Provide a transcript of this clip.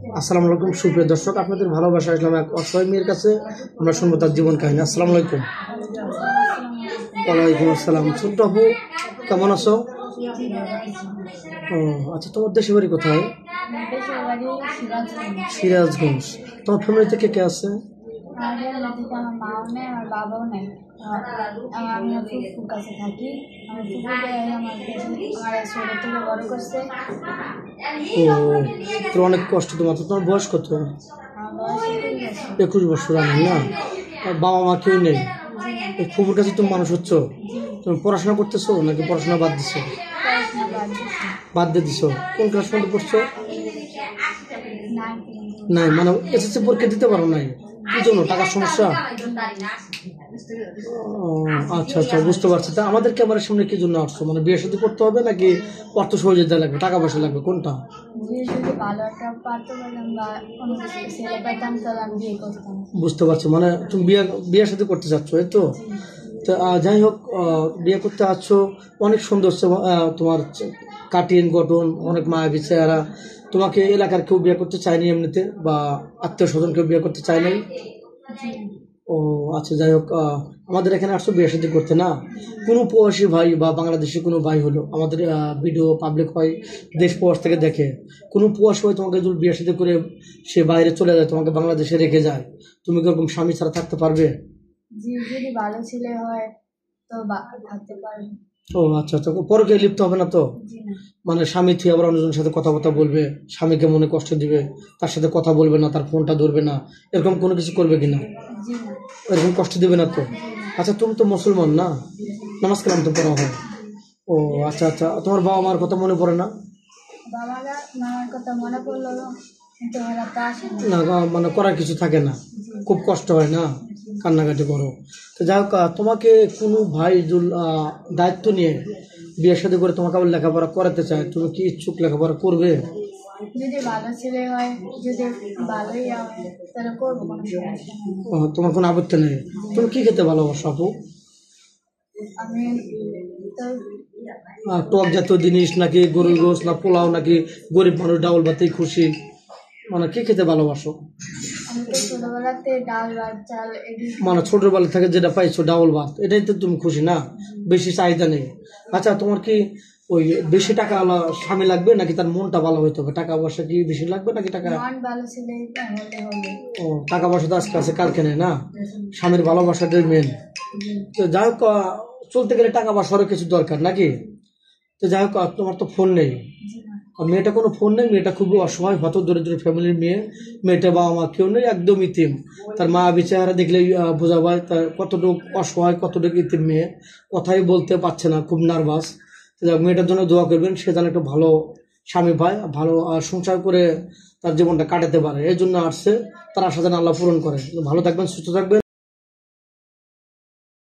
আসসালামু আলাইকুম সুপ্রিয় দর্শক, আপনাদের ভালোবাসা আসলাম এক অসহায় মেয়ের কাছে। আমরা শুনবো তার জীবন কাহিনী। আসসালামু আলাইকুম। ওয়ালাইকুম আসসালাম। ছোট্ট আপু, কেমন আছো? ও আচ্ছা, তোমার দেশের বাড়ি কোথায়? সিরাজগঞ্জ। তোমার ফ্যামিলিতে কে কে আছে? আমার মাও নেই, আমার বাবাও নেই। আমি ফুফুর কাছে থাকি। আমার ফুফুকে আমার ছোট থেকে বড় করছে। ও, তোর অনেক কষ্ট। তোমার বয়স কত? আমার বয়স 21 বছর। আমি না, আর বাবা মা কেউ নেই। এই ফুফুর কাছে তুমি মানুষ হচ্ছ। তুমি পড়াশোনা করতেছো নাকি পড়াশোনা বাদ দিছো? পড়াশোনা বাদ দিছি। বাদ দিয়ে দিছো? কোন ক্লাস পর্যন্ত পড়ছো? 9 নাই, মানে এসএসসি পরীক্ষা দিতে পারো নাই? কি জন্য? টাকার সমস্যা? ও আচ্ছা আচ্ছা, বুঝতে পারছি। তা আমাদের ক্যামেরার সামনে কি জন্য আসছো? মানে বিয়ে শাদী করতে হবে নাকি অর্থ সহযোগিতা লাগবে, টাকা পয়সা লাগবে, কোনটা? যদি ভালো একটা পারতে পারতাম বা কোনো ছেলে পাইতাম তাহলে আমি বিয়ে করতাম। বুঝতে পারছি, মানে তুমি বিয়ে শাদী করতে চাচ্ছ, এই তো? তো যাই হোক, বিয়ে করতে আসছো, অনেক সুন্দর। তোমার কাটিং গঠন, অনেক মায়াবী চেহারা। তোমাকে এলাকার কেউ বিয়ে করতে চায়নি এমনিতে, বা আত্মীয় স্বজন কেউ বিয়ে করতে চায় নাই? ও আচ্ছা, যাই হোক, আমাদের এখানে আসছো বিয়ে শাদী করতে না? কোনো প্রবাসী ভাই বা বাংলাদেশি কোনো ভাই হলো আমাদের ভিডিও পাবলিক হয়, দেশ প্রবাস থেকে দেখে। কোনো প্রবাসী ভাই তোমাকে যদি বিয়ে শাদী করে সে বাইরে চলে যায়, তোমাকে বাংলাদেশে রেখে যায়, তুমি কি এরকম স্বামী ছাড়া থাকতে পারবে? যদি ভালো ছেলে হয় তো থাকতে পারবে। ও আচ্ছা আচ্ছা, পরকে লিপ্ত হবে না তো? মানে স্বামী থেকে আবার অন্যজনের সাথে কথাবার্তা বলবে, স্বামীকে মনে কষ্ট দিবে, তার সাথে কথা বলবে না, তার ফোনটা ধরবে না, এরকম কোনো কিছু করবে কিনা? এরকম কষ্ট দিবে না তো? আচ্ছা, তুমি তো মুসলমান না? নামাজ কালাম তো পড়া হয়। ও আচ্ছা আচ্ছা, তোমার বাবা মার কথা মনে পড়ে না? মামার কথা মনে পড়লো কিন্তু ওরা তো আসে না, মানে করার কিছু থাকে না, খুব কষ্ট হয় না, কান্নাকাটি করো। তো যাই হোক, তোমাকে কোনো ভাই দায়িত্ব নিয়ে বিয়ে শাদী করে তোমাকে আবার লেখাপড়া করাতে চায়, তুমি কি ইচ্ছুক লেখাপড়া করবে? যদি ভালো ছেলে হয়, যদি ভালোই হয় তাহলে করবো, কোনো সমস্যা নেই। তোমার কোনো আপত্তি নেই? তুমি কি খেতে ভালোবাসো আপু? আমি তো টক জাতীয় জিনিস নাকি গরুর গোশত, না পোলাও, নাকি গরিব মানুষ ডাউল ভাতেই খুশি? মানে কি খেতে ভালোবাসো? আমি তো ছোটবেলাতে ডাল ভাত চাল মানে ছোটবেলা থেকে যেটা পাইছো ডাউল ভাত, এটাই তো তুমি খুশি না? বেশি চাহিদা নেই? আচ্ছা, তোমার কি ওই বেশি টাকা স্বামী লাগবে নাকি তার মনটা ভালো হইতে হবে? টাকা পয়সা কি বেশি লাগবে নাকি টাকা? মন ভালো ছেলে হলে হবে। ও, টাকা পয়সা তো আজকে আছে কালকে নেই না, স্বামীর ভালোবাসাটাই মেন। তো যাই হোক, চলতে গেলে টাকা পয়সারও কিছু দরকার নাকি? তো যাই হোক, তোমার তো ফোন নেই, আর মেয়েটা কোনো ফোন নেই, মেয়েটা খুবই অসহায়, হত দরিদ্র ফ্যামিলির মেয়ে। মেয়েটা বাবা মা কেউ নেই, একদম ইতিম। তার মা চেহারা দেখলেই বোঝা যায় তার কতটুকু অসহায়, কতটুকু ইতিম মেয়ে। কথাই বলতে পারছে না, খুব নার্ভাস। মেয়েটার জন্য দোয়া করবেন, সে যেন একটা ভালো স্বামী পায়, ভালো সংসার করে তার জীবনটা কাটাতে পারে। এই জন্য আসছে, তার আশা যেন আল্লাহ পূরণ করে। ভালো থাকবেন, সুস্থ থাকবেন।